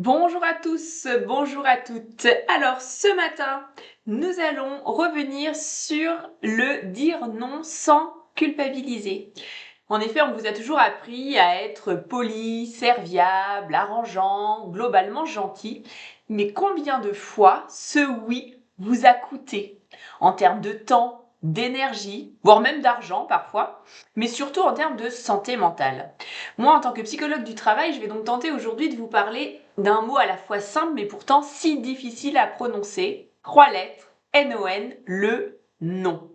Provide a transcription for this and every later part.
Bonjour à tous, bonjour à toutes. Alors ce matin, nous allons revenir sur le dire non sans culpabiliser. En effet, on vous a toujours appris à être poli, serviable, arrangeant, globalement gentil. Mais combien de fois ce oui vous a coûté en termes de temps, d'énergie, voire même d'argent parfois, mais surtout en termes de santé mentale. Moi, en tant que psychologue du travail, je vais donc tenter aujourd'hui de vous parler d'un mot à la fois simple mais pourtant si difficile à prononcer. 3 lettres, N-O-N, le non.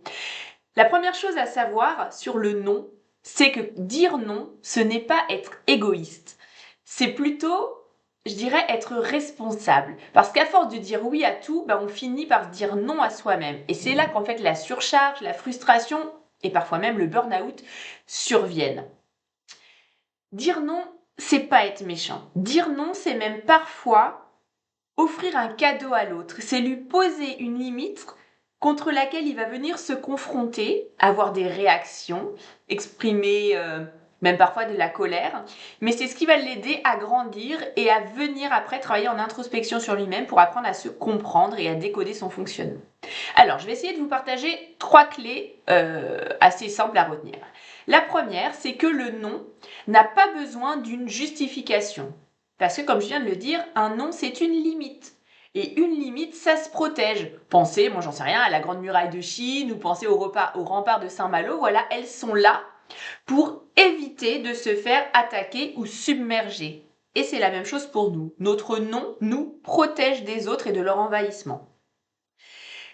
La première chose à savoir sur le non, c'est que dire non, ce n'est pas être égoïste. C'est plutôt, je dirais, être responsable. Parce qu'à force de dire oui à tout, on finit par se dire non à soi-même. Et c'est là qu'en fait la surcharge, la frustration et parfois même le burn-out surviennent. Dire non, c'est pas être méchant. Dire non, c'est même parfois offrir un cadeau à l'autre. C'est lui poser une limite contre laquelle il va venir se confronter, avoir des réactions, exprimer même parfois de la colère. Mais c'est ce qui va l'aider à grandir et à venir après travailler en introspection sur lui-même pour apprendre à se comprendre et à décoder son fonctionnement. Alors, je vais essayer de vous partager 3 clés assez simples à retenir. La première, c'est que le non n'a pas besoin d'une justification. Parce que, comme je viens de le dire, un non, c'est une limite. Et une limite, ça se protège. Pensez, moi j'en sais rien, à la Grande Muraille de Chine ou pensez au rempart de Saint-Malo, voilà, elles sont là pour éviter de se faire attaquer ou submerger. Et c'est la même chose pour nous. Notre non nous protège des autres et de leur envahissement.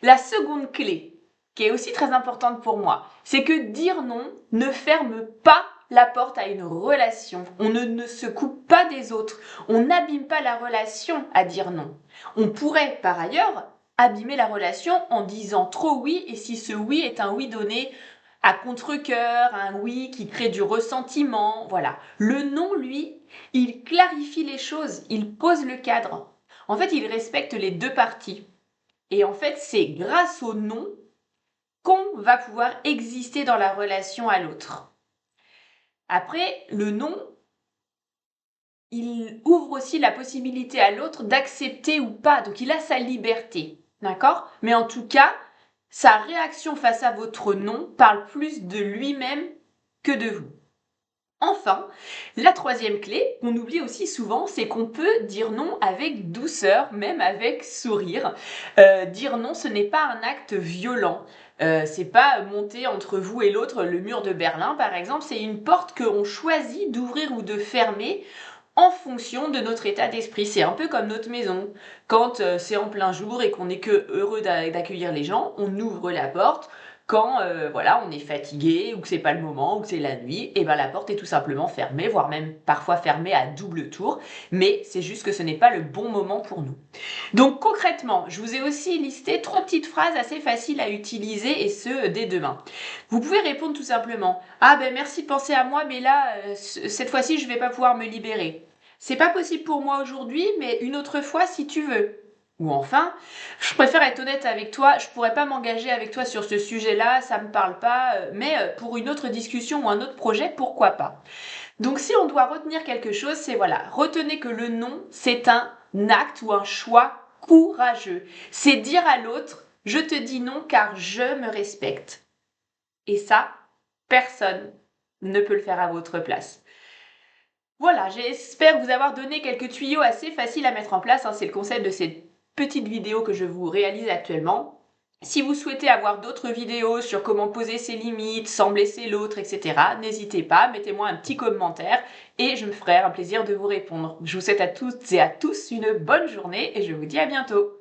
La seconde clé, qui est aussi très importante pour moi, c'est que dire non ne ferme pas la porte à une relation. On ne se coupe pas des autres. On n'abîme pas la relation à dire non. On pourrait, par ailleurs, abîmer la relation en disant trop oui, et si ce oui est un oui donné à contre-cœur, un oui qui crée du ressentiment, voilà. Le non, lui, il clarifie les choses, il pose le cadre. En fait, il respecte les deux parties. Et en fait, c'est grâce au non qu'on va pouvoir exister dans la relation à l'autre. Après, le non, il ouvre aussi la possibilité à l'autre d'accepter ou pas. Donc, il a sa liberté. D'accord? Mais en tout cas, sa réaction face à votre non parle plus de lui-même que de vous. Enfin, la troisième clé, qu'on oublie aussi souvent, c'est qu'on peut dire non avec douceur, même avec sourire. Dire non, ce n'est pas un acte violent. C'est pas monter entre vous et l'autre le mur de Berlin, par exemple. C'est une porte qu'on choisit d'ouvrir ou de fermer en fonction de notre état d'esprit. C'est un peu comme notre maison. Quand c'est en plein jour et qu'on n'est que heureux d'accueillir les gens, on ouvre la porte. Quand voilà, on est fatigué ou que c'est pas le moment ou que c'est la nuit, et la porte est tout simplement fermée, voire même parfois fermée à double tour. Mais c'est juste que ce n'est pas le bon moment pour nous. Donc concrètement, je vous ai aussi listé 3 petites phrases assez faciles à utiliser et ce dès demain. Vous pouvez répondre tout simplement: ah merci de penser à moi, mais là cette fois-ci je vais pas pouvoir me libérer. C'est pas possible pour moi aujourd'hui, mais une autre fois si tu veux. Ou enfin, je préfère être honnête avec toi, je pourrais pas m'engager avec toi sur ce sujet-là, ça me parle pas, mais pour une autre discussion ou un autre projet, pourquoi pas. Donc si on doit retenir quelque chose, c'est voilà, retenez que le non, c'est un acte ou un choix courageux. C'est dire à l'autre, je te dis non car je me respecte. Et ça, personne ne peut le faire à votre place. Voilà, j'espère vous avoir donné quelques tuyaux assez faciles à mettre en place. C'est le concept de cette petite vidéo que je vous réalise actuellement. Si vous souhaitez avoir d'autres vidéos sur comment poser ses limites, sans blesser l'autre, etc., n'hésitez pas, mettez-moi un petit commentaire et je me ferai un plaisir de vous répondre. Je vous souhaite à toutes et à tous une bonne journée et je vous dis à bientôt.